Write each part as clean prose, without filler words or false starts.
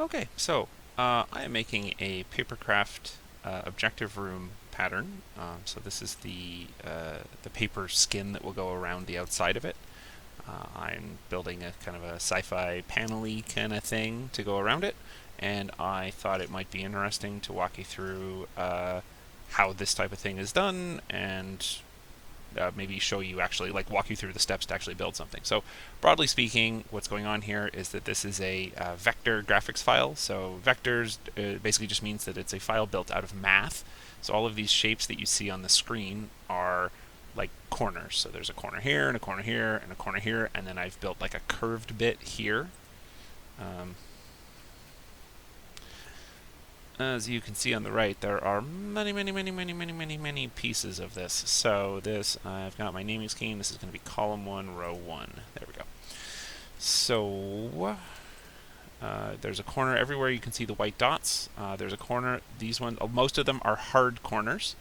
Okay, so I am making a Papercraft objective room pattern. So this is the paper skin that will go around the outside of it. I'm building a kind of a sci-fi panel-y kind of thing to go around it, and I thought it might be interesting to walk you through how this type of thing is done and maybe show you actually, like, walk you through the steps to actually build something. So broadly speaking, what's going on here is that this is a vector graphics file. So vectors basically just means that it's a file built out of math. So all of these shapes that you see on the screen are like corners. So there's a corner here and a corner here and a corner here, and then I've built like a curved bit here. As you can see on the right, there are many pieces of this. So this, I've got my naming scheme. This is going to be column 1, row 1. There we go. So there's a corner everywhere. You can see the white dots. There's a corner. These ones, most of them are hard corners,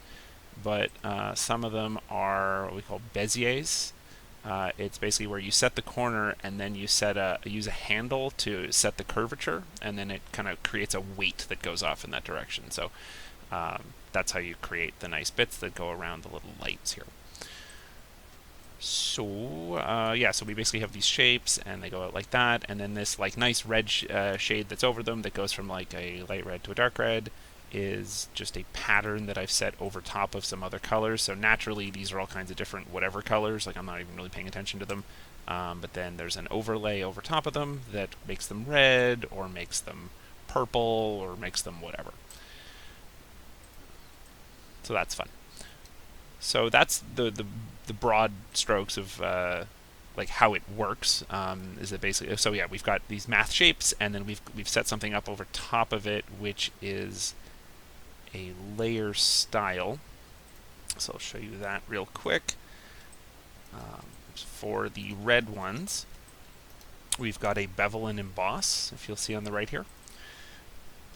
but some of them are what we call Béziers. It's basically where you set the corner and then you use a handle to set the curvature, and then it kind of creates a weight that goes off in that direction. So that's how you create the nice bits that go around the little lights here. So yeah, so we basically have these shapes and they go out like that, and then this like nice red shade that's over them that goes from like a light red to a dark red is just a pattern that I've set over top of some other colors. So naturally these are all kinds of different whatever colors, like I'm not even really paying attention to them. But then there's an overlay over top of them that makes them red or makes them purple or makes them whatever. So that's fun. So that's the broad strokes of like how it works. Is it basically, so yeah, we've got these math shapes, and then we've set something up over top of it, which is a layer style. So I'll show you that real quick. For the red ones, we've got a bevel and emboss, if you'll see on the right here.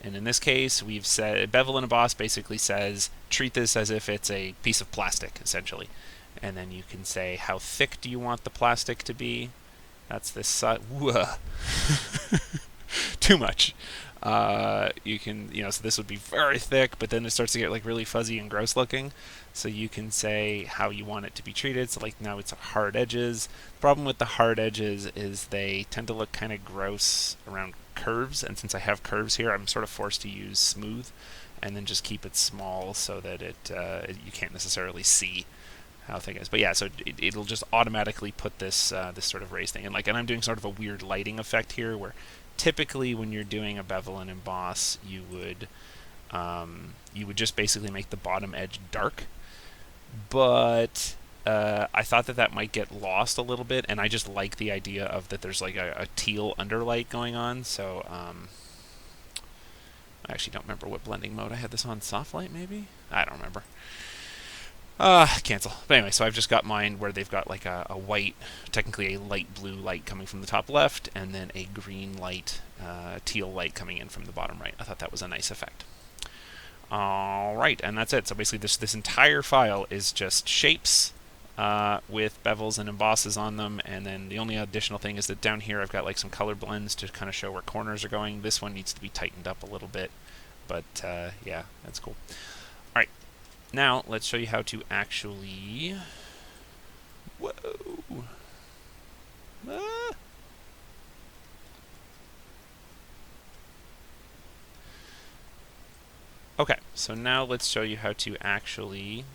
And in this case, we've said bevel and emboss basically says treat this as if it's a piece of plastic, essentially. And then you can say how thick do you want the plastic to be. That's this side. Too much. You can, so this would be very thick, but then it starts to get like really fuzzy and gross looking. So you can say how you want it to be treated. So like now it's hard edges. The problem with the hard edges is they tend to look kind of gross around curves, and since I have curves here, I'm sort of forced to use smooth, and then just keep it small so that you can't necessarily see how thick it is. But yeah, so it'll just automatically put this this sort of raised thing, and I'm doing sort of a weird lighting effect here, where typically when you're doing a bevel and emboss, you would just basically make the bottom edge dark. But I thought that might get lost a little bit, and I just like the idea of that there's like a teal underlight going on. So I actually don't remember what blending mode I had this on. Soft light, maybe? I don't remember. Cancel. But anyway, so I've just got mine where they've got like a white, technically a light blue light coming from the top left, and then a green light, teal light coming in from the bottom right. I thought that was a nice effect. All right, and that's it. So basically this entire file is just shapes with bevels and embosses on them, and then the only additional thing is that down here I've got like some color blends to kind of show where corners are going. This one needs to be tightened up a little bit, but yeah, that's cool. All right. Now, let's show you how to actually... Whoa! Ah! Okay, so now let's show you how to actually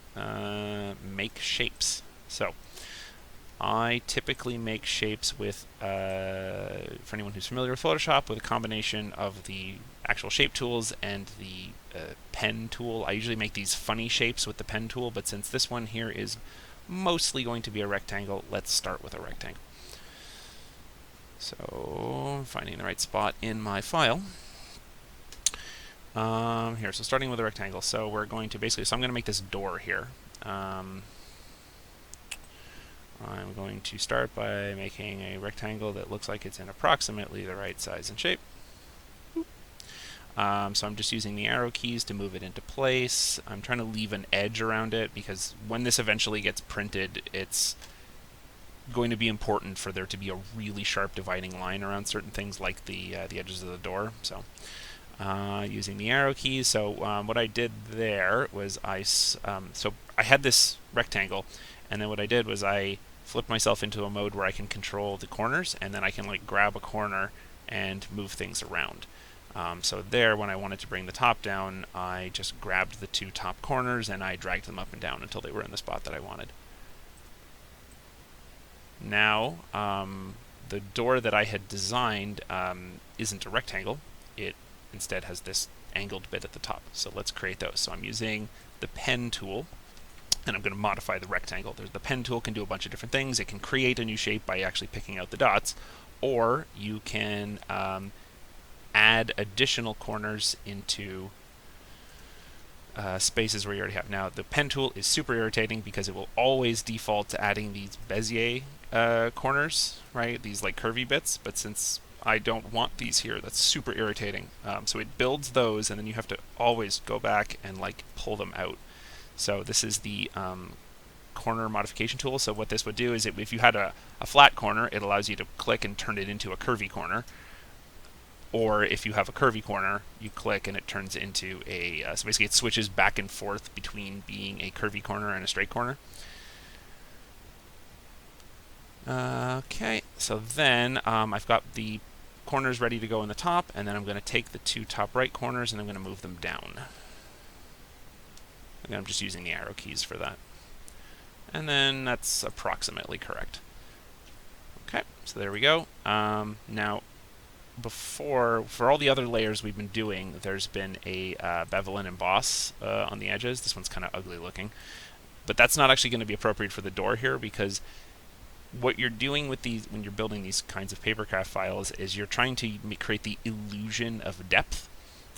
make shapes. So, I typically make shapes with, for anyone who's familiar with Photoshop, with a combination of the actual shape tools and the pen tool. I usually make these funny shapes with the pen tool, but since this one here is mostly going to be a rectangle, let's start with a rectangle. So, finding the right spot in my file. Here, so starting with a rectangle. So we're going to basically, so I'm going to make this door here. I'm going to start by making a rectangle that looks like it's in approximately the right size and shape. So I'm just using the arrow keys to move it into place. I'm trying to leave an edge around it because when this eventually gets printed, it's going to be important for there to be a really sharp dividing line around certain things like the edges of the door. So using the arrow keys. So what I did there was so I had this rectangle, and then what I did was I flipped myself into a mode where I can control the corners, and then I can like grab a corner and move things around. So there, when I wanted to bring the top down, I just grabbed the two top corners and I dragged them up and down until they were in the spot that I wanted. Now, the door that I had designed isn't a rectangle. It instead has this angled bit at the top. So let's create those. So I'm using the pen tool, and I'm going to modify the rectangle. The pen tool can do a bunch of different things. It can create a new shape by actually picking out the dots, or you can add additional corners into spaces where you already have. Now, the pen tool is super irritating because it will always default to adding these Bezier corners, right? These like curvy bits, but since I don't want these here, that's super irritating. So it builds those, and then you have to always go back and like pull them out. So this is the corner modification tool. So what this would do is if you had a flat corner, it allows you to click and turn it into a curvy corner. Or if you have a curvy corner, you click and it turns into a, so basically it switches back and forth between being a curvy corner and a straight corner. Okay, so then I've got the corners ready to go in the top, and then I'm going to take the two top right corners and I'm going to move them down. And I'm just using the arrow keys for that. And then that's approximately correct. Okay, so there we go. Now, for all the other layers we've been doing, there's been a bevel and emboss on the edges. This one's kind of ugly looking, but that's not actually going to be appropriate for the door here, because what you're doing with these when you're building these kinds of Papercraft files is you're trying to create the illusion of depth.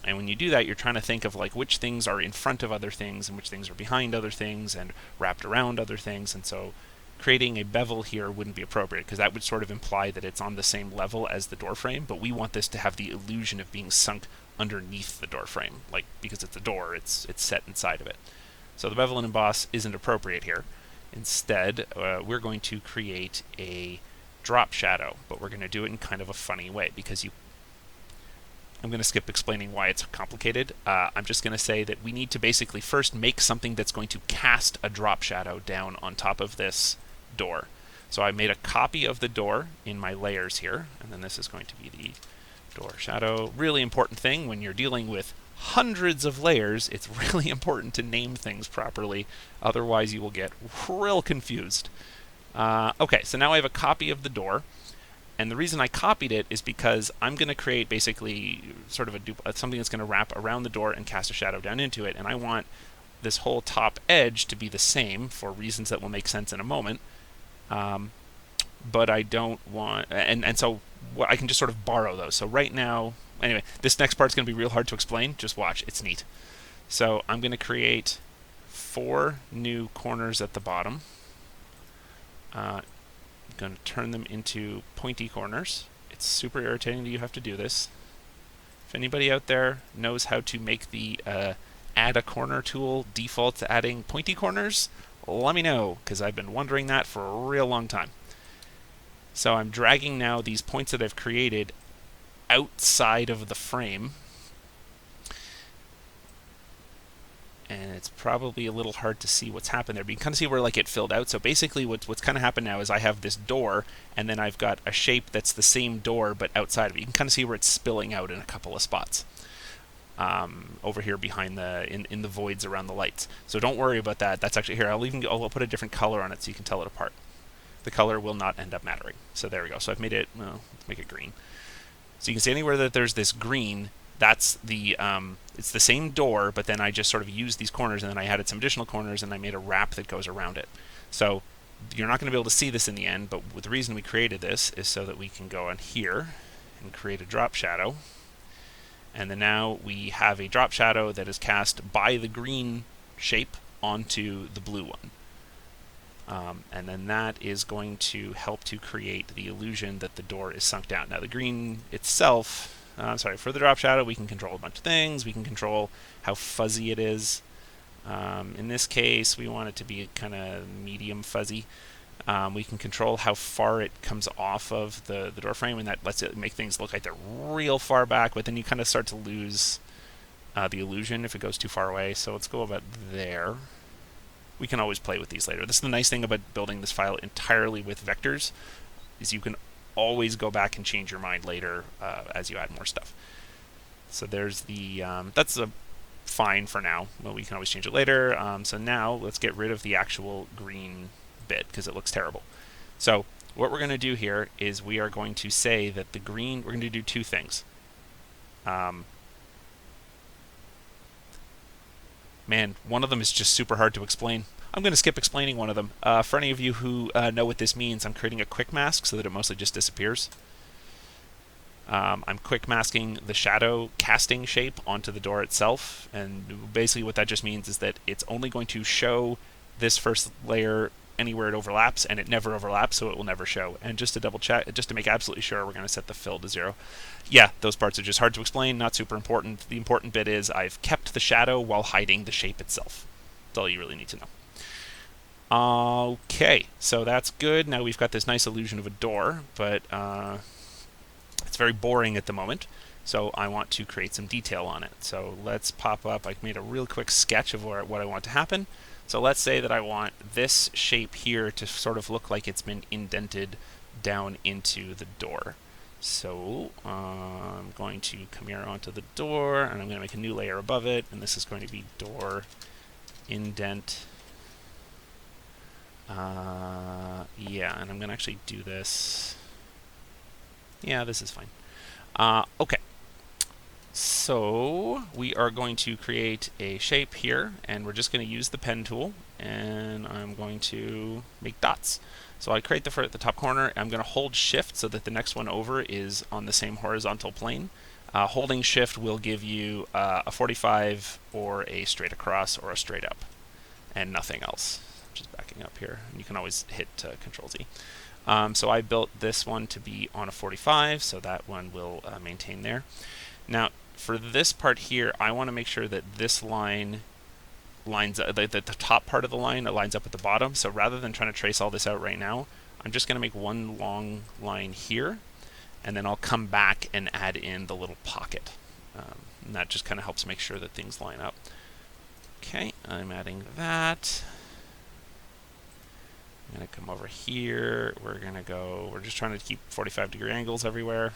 And when you do that, you're trying to think of like which things are in front of other things and which things are behind other things and wrapped around other things. And so creating a bevel here wouldn't be appropriate, because that would sort of imply that it's on the same level as the door frame, but we want this to have the illusion of being sunk underneath the door frame, like because it's a door, it's set inside of it. So the bevel and emboss isn't appropriate here. Instead, we're going to create a drop shadow, but we're going to do it in kind of a funny way, because I'm going to skip explaining why it's complicated. I'm just going to say that we need to basically first make something that's going to cast a drop shadow down on top of this door. So I made a copy of the door in my layers here, and then this is going to be the door shadow. Really important thing when you're dealing with hundreds of layers, it's really important to name things properly, otherwise you will get real confused. Okay, so now I have a copy of the door, and the reason I copied it is because I'm going to create basically sort of something that's going to wrap around the door and cast a shadow down into it, and I want this whole top edge to be the same for reasons that will make sense in a moment. But I don't want, and so I can just sort of borrow those. So right now, anyway, this next part's going to be real hard to explain. Just watch, it's neat. So I'm going to create 4 new corners at the bottom. I'm going to turn them into pointy corners. It's super irritating that you have to do this. If anybody out there knows how to make the add a corner tool default to adding pointy corners, let me know, because I've been wondering that for a real long time. So I'm dragging now these points that I've created outside of the frame, and it's probably a little hard to see what's happened there, but you can kind of see where like it filled out. So basically what's kind of happened now is I have this door, and then I've got a shape that's the same door but outside of it. You can kind of see where it's spilling out in a couple of spots. Over here behind in the voids around the lights. So don't worry about that. That's actually here. I'll put a different color on it so you can tell it apart. The color will not end up mattering. So there we go. So I've made it, well, let's make it green. So you can see anywhere that there's this green, that's the, it's the same door, but then I just sort of used these corners, and then I added some additional corners, and I made a wrap that goes around it. So you're not going to be able to see this in the end, but the reason we created this is so that we can go on here and create a drop shadow. And then now we have a drop shadow that is cast by the green shape onto the blue one. And then that is going to help to create the illusion that the door is sunk down. Now the green itself, for the drop shadow, we can control a bunch of things. We can control how fuzzy it is. In this case, we want it to be kind of medium fuzzy. We can control how far it comes off of the door frame, and that lets it make things look like they're real far back, but then you kind of start to lose the illusion if it goes too far away. So let's go about there. We can always play with these later. This is the nice thing about building this file entirely with vectors, is you can always go back and change your mind later as you add more stuff. So there's the, that's a fine for now. Well, we can always change it later. So now let's get rid of the actual green bit because it looks terrible. So what we're going to do here is we are going to say that the green, we're going to do two things. Man, one of them is just super hard to explain. I'm going to skip explaining one of them. For any of you who know what this means, I'm creating a quick mask so that it mostly just disappears. I'm quick masking the shadow casting shape onto the door itself, and basically what that just means is that it's only going to show this first layer anywhere it overlaps, and it never overlaps, so it will never show. And just to double check, just to make absolutely sure, we're going to set the fill to 0. Yeah, those parts are just hard to explain, not super important. The important bit is I've kept the shadow while hiding the shape itself. That's all you really need to know. Okay, so that's good. Now we've got this nice illusion of a door, but it's very boring at the moment, so I want to create some detail on it. So let's pop up, I made a real quick sketch of what I want to happen. So let's say that I want this shape here to sort of look like it's been indented down into the door. So I'm going to come here onto the door, and I'm going to make a new layer above it, and this is going to be door indent. Yeah, and I'm going to actually do this. Yeah, this is fine. Okay. So we are going to create a shape here, and we're just going to use the pen tool, and I'm going to make dots. So I create the at the top corner. I'm going to hold shift so that the next one over is on the same horizontal plane. Holding shift will give you a 45 or a straight across or a straight up, and nothing else. Just backing up here. And you can always hit Control Z. So I built this one to be on a 45, so that one will maintain there. Now, for this part here, I want to make sure that this line lines up, the top part of the line lines up with the bottom. So rather than trying to trace all this out right now, I'm just going to make one long line here, and then I'll come back and add in the little pocket. And that just kind of helps make sure that things line up. Okay, I'm adding that. I'm going to come over here. We're just trying to keep 45-degree angles everywhere.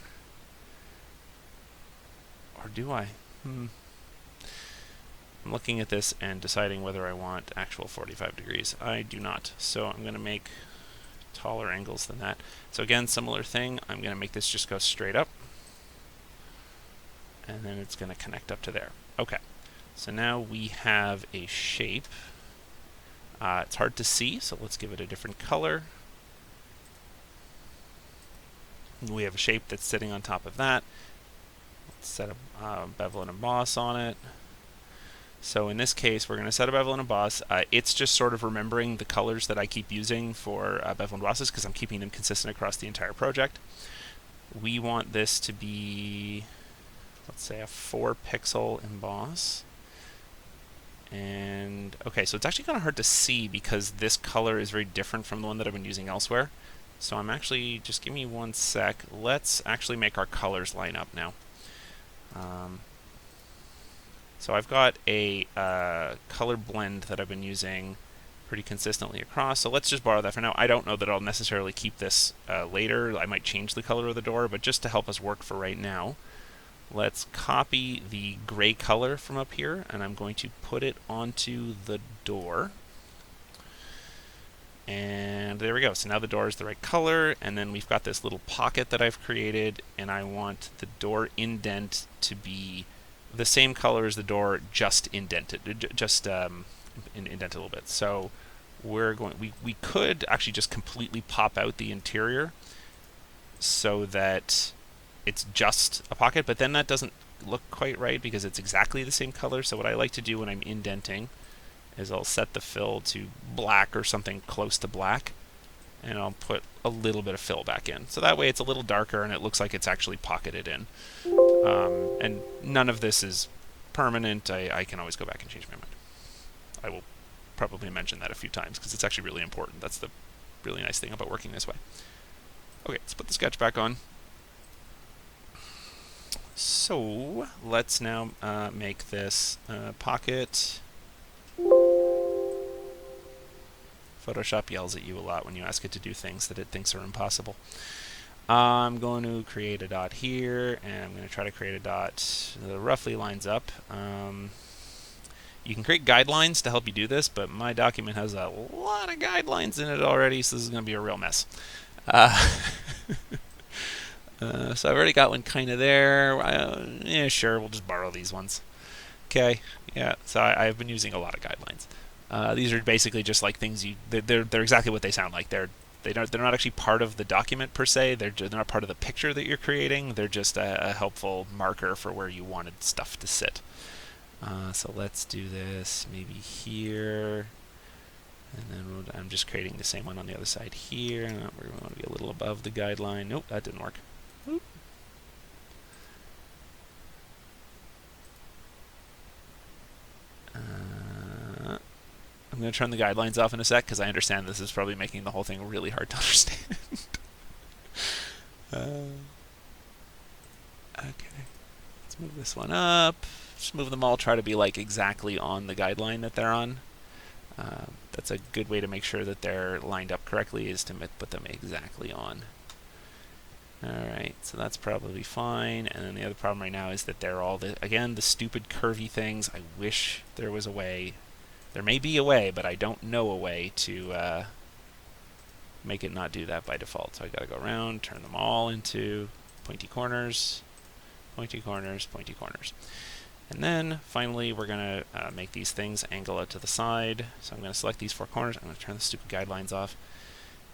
Or do I? I'm looking at this and deciding whether I want actual 45 degrees. I do not. So I'm going to make taller angles than that. So again, similar thing. I'm going to make this just go straight up. And then it's going to connect up to there. Okay. So now we have a shape. It's hard to see, so let's give it a different color. We have a shape that's sitting on top of that. Let's set a Bevel and Emboss on it. So in this case, we're going to set a Bevel and Emboss. It's just sort of remembering the colors that I keep using for Bevel and Embosses because I'm keeping them consistent across the entire project. We want this to be, let's say, a 4-pixel emboss. And okay, so it's actually kind of hard to see because this color is very different from the one that I've been using elsewhere. So I'm actually, just give me one sec. Let's actually make our colors line up now. So I've got a color blend that I've been using pretty consistently across. So let's just borrow that for now. I don't know that I'll necessarily keep this later. I might change the color of the door, but just to help us work for right now, let's copy the gray color from up here, and I'm going to put it onto the door. And there we go. So now the door is the right color, and then we've got this little pocket that I've created, and I want the door indent to be the same color as the door, just indented, just indented a little bit. So we're going. We could actually just completely pop out the interior so that it's just a pocket, but then that doesn't look quite right because it's exactly the same color. So what I like to do when I'm indenting is I'll set the fill to black or something close to black, and I'll put a little bit of fill back in. So that way it's a little darker and it looks like it's actually pocketed in. And none of this is permanent. I can always go back and change my mind. I will probably mention that a few times because it's actually really important. That's the really nice thing about working this way. Okay, let's put the sketch back on. So let's now make this pocket. Photoshop yells at you a lot when you ask it to do things that it thinks are impossible. I'm going to create a dot here, and I'm going to try to create a dot that roughly lines up. You can create guidelines to help you do this, but my document has a lot of guidelines in it already, so this is going to be a real mess. So I've already got one kind of there. Yeah, sure, we'll just borrow these ones. Okay, yeah, so I've been using a lot of guidelines. These are basically just like things they're exactly what they sound like. They're not actually part of the document per se. They're not part of the picture that you're creating. They're just a helpful marker for where you wanted stuff to sit. So let's do this maybe here, and then I'm just creating the same one on the other side here. We want to be a little above the guideline. Nope, that didn't work. Oop. I'm going to turn the guidelines off in a sec because I understand this is probably making the whole thing really hard to understand. Okay, let's move this one up. Just move them all, try to be like exactly on the guideline that they're on. That's a good way to make sure that they're lined up correctly, is to put them exactly on. Alright, so that's probably fine. And then the other problem right now is that they're all, again, the stupid curvy things. I wish there was a way. There may be a way, but I don't know a way to make it not do that by default. So I gotta go around, turn them all into pointy corners, pointy corners, pointy corners. And then finally we're gonna make these things angle out to the side. So I'm gonna select these 4 corners. I'm gonna turn the stupid guidelines off,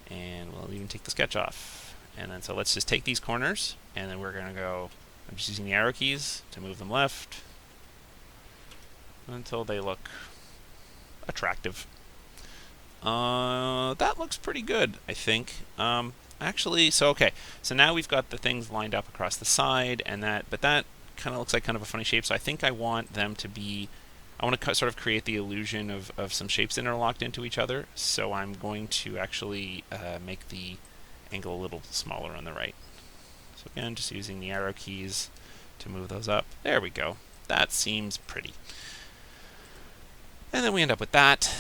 and we'll even take the sketch off. And then so let's just take these corners, and then we're gonna go. I'm just using the arrow keys to move them left until they look attractive. That looks pretty good, I think. Actually, so okay, so now we've got the things lined up across the side, and but that kind of looks like kind of a funny shape. So I think I want them to be, I want to sort of create the illusion of some shapes interlocked into each other. So I'm going to actually make the angle a little smaller on the right. So again, just using the arrow keys to move those up. There we go. That seems pretty. And then we end up with that.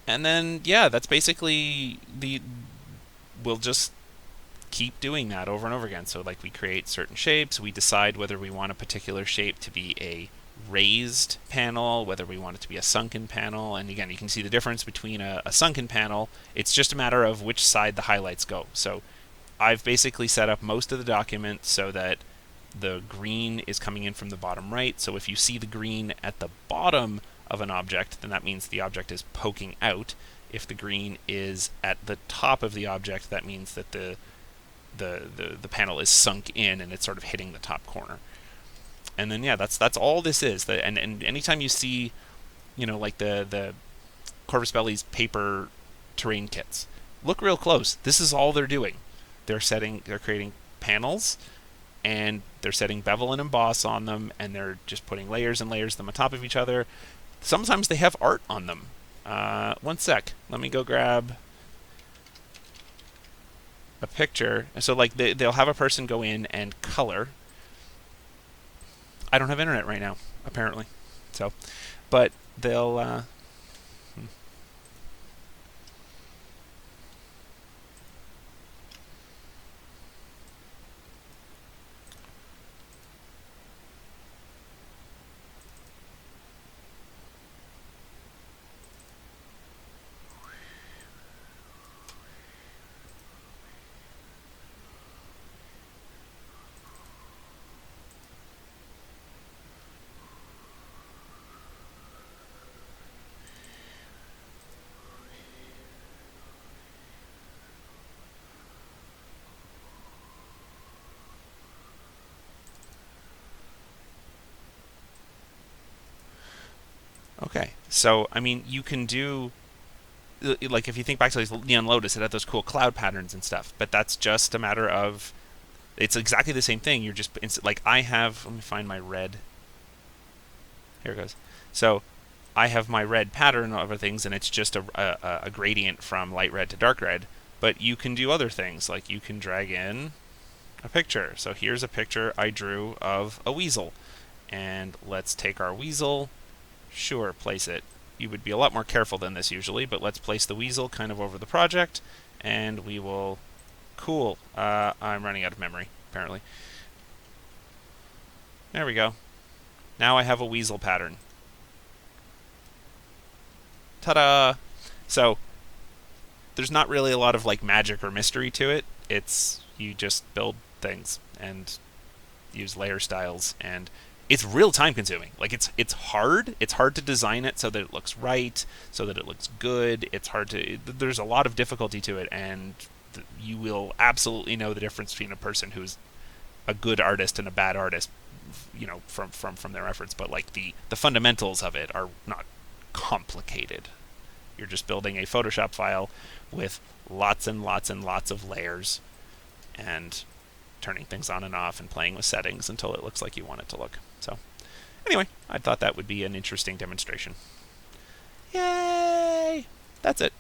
And then, yeah, that's basically we'll just keep doing that over and over again. So like we create certain shapes, we decide whether we want a particular shape to be a raised panel, whether we want it to be a sunken panel. And again, you can see the difference between a sunken panel. It's just a matter of which side the highlights go. So I've basically set up most of the document so that the green is coming in from the bottom right. So if you see the green at the bottom of an object, then that means the object is poking out. If the green is at the top of the object, that means that the panel is sunk in and it's sort of hitting the top corner. And then yeah, that's all this is. And anytime you see, you know, like the Corvus Belli's paper terrain kits, look real close. This is all they're doing. They're creating panels, and they're setting bevel and emboss on them, and they're just putting layers and layers of them on top of each other. Sometimes they have art on them. One sec. Let me go grab a picture. So like they'll have a person go in and color. I don't have internet right now, apparently. So, but they'll okay. So I mean, you can do, like, if you think back to these Neon Lotus, it had those cool cloud patterns and stuff, but that's just a matter of, it's exactly the same thing. You're just, like, I have, let me find my red. Here it goes. So I have my red pattern over things, and it's just a gradient from light red to dark red. But you can do other things, like you can drag in a picture. So here's a picture I drew of a weasel. And let's take our weasel. Sure, place it. You would be a lot more careful than this usually, but let's place the weasel kind of over the project, and we will... Cool. I'm running out of memory, apparently. There we go. Now I have a weasel pattern. Ta-da! So, there's not really a lot of like magic or mystery to it. It's you just build things and use layer styles, and it's real time consuming. Like it's hard. It's hard to design it so that it looks right, so that it looks good. It's hard to there's a lot of difficulty to it, and you will absolutely know the difference between a person who's a good artist and a bad artist, you know, from their efforts. But like the fundamentals of it are not complicated. You're just building a Photoshop file with lots and lots and lots of layers and turning things on and off and playing with settings until it looks like you want it to look. So anyway, I thought that would be an interesting demonstration. Yay! That's it.